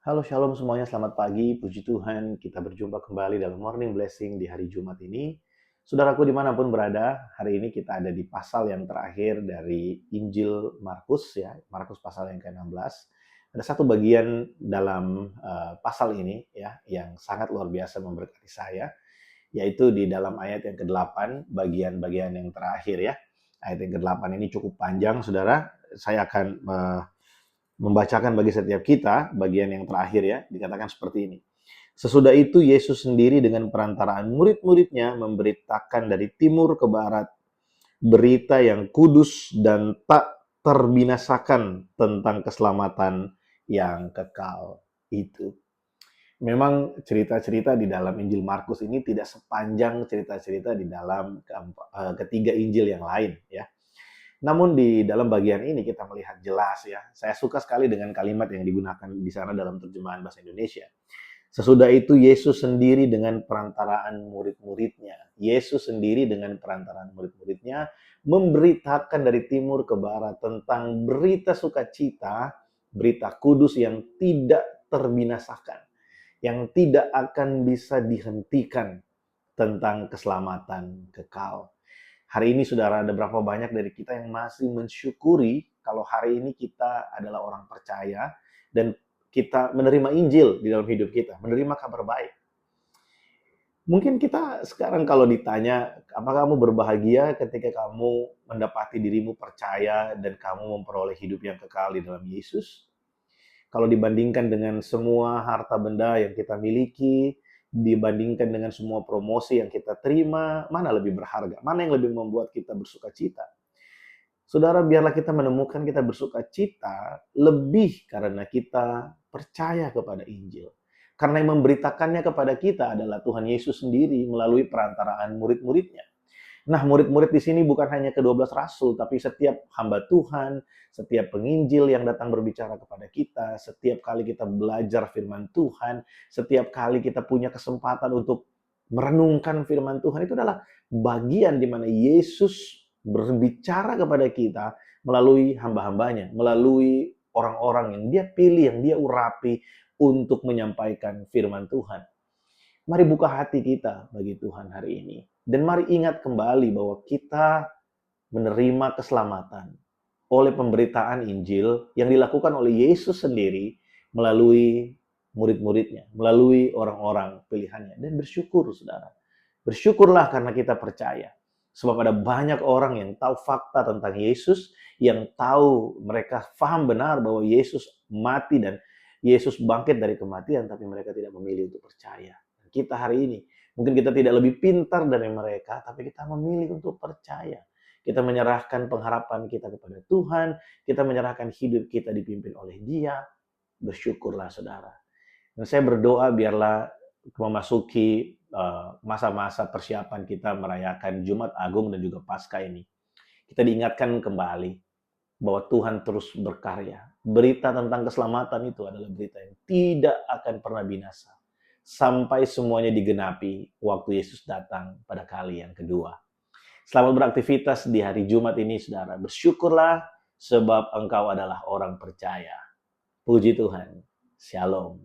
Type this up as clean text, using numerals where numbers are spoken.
Halo Shalom semuanya, selamat pagi, puji Tuhan, kita berjumpa kembali dalam Morning Blessing di hari Jumat ini. Saudaraku dimanapun berada, hari ini kita ada di pasal yang terakhir dari Injil Markus, ya, Markus pasal yang ke-16. Ada satu bagian dalam pasal ini ya yang sangat luar biasa memberkati saya, yaitu di dalam ayat yang ke-8, bagian-bagian yang terakhir ya. Ayat yang ke-8 ini cukup panjang, saudara. Saya akan membacakan bagi setiap kita bagian yang terakhir ya, dikatakan seperti ini. Sesudah itu Yesus sendiri dengan perantaraan murid-muridnya memberitakan dari timur ke barat berita yang kudus dan tak terbinasakan tentang keselamatan yang kekal itu. Memang cerita-cerita di dalam Injil Markus ini tidak sepanjang cerita-cerita di dalam ketiga Injil yang lain ya. Namun di dalam bagian ini kita melihat jelas ya, saya suka sekali dengan kalimat yang digunakan di sana dalam terjemahan bahasa Indonesia. Sesudah itu Yesus sendiri dengan perantaraan murid-muridnya. Yesus sendiri dengan perantaraan murid-muridnya memberitakan dari timur ke barat tentang berita sukacita, berita kudus yang tidak terbinasakan, yang tidak akan bisa dihentikan tentang keselamatan kekal. Hari ini saudara, ada berapa banyak dari kita yang masih mensyukuri kalau hari ini kita adalah orang percaya dan kita menerima Injil di dalam hidup kita, menerima kabar baik. Mungkin kita sekarang kalau ditanya, apakah kamu berbahagia ketika kamu mendapati dirimu percaya dan kamu memperoleh hidup yang kekal di dalam Yesus? Kalau dibandingkan dengan semua harta benda yang kita miliki, dibandingkan dengan semua promosi yang kita terima, mana lebih berharga? Mana yang lebih membuat kita bersuka cita? Saudara, biarlah kita menemukan kita bersuka cita lebih karena kita percaya kepada Injil. Karena yang memberitakannya kepada kita adalah Tuhan Yesus sendiri melalui perantaraan murid-muridnya. Nah, murid-murid di sini bukan hanya ke-12 rasul, tapi setiap hamba Tuhan, setiap penginjil yang datang berbicara kepada kita, setiap kali kita belajar firman Tuhan, setiap kali kita punya kesempatan untuk merenungkan firman Tuhan, itu adalah bagian di mana Yesus berbicara kepada kita melalui hamba-hambanya, melalui orang-orang yang dia pilih, yang dia urapi untuk menyampaikan firman Tuhan. Mari buka hati kita bagi Tuhan hari ini. Dan mari ingat kembali bahwa kita menerima keselamatan oleh pemberitaan Injil yang dilakukan oleh Yesus sendiri melalui murid-muridnya, melalui orang-orang pilihannya. Dan bersyukur, saudara. Bersyukurlah karena kita percaya. Sebab ada banyak orang yang tahu fakta tentang Yesus, yang tahu mereka paham benar bahwa Yesus mati dan Yesus bangkit dari kematian, tapi mereka tidak memilih untuk percaya. Kita hari ini, mungkin kita tidak lebih pintar dari mereka, tapi kita memilih untuk percaya. Kita menyerahkan pengharapan kita kepada Tuhan, kita menyerahkan hidup kita dipimpin oleh Dia. Bersyukurlah saudara. Dan saya berdoa biarlah memasuki masa-masa persiapan kita merayakan Jumat Agung dan juga Paskah ini. Kita diingatkan kembali bahwa Tuhan terus berkarya. Berita tentang keselamatan itu adalah berita yang tidak akan pernah binasa sampai semuanya digenapi waktu Yesus datang pada kali yang kedua. Selamat beraktivitas di hari Jumat ini, saudara. Bersyukurlah sebab engkau adalah orang percaya. Puji Tuhan. Shalom.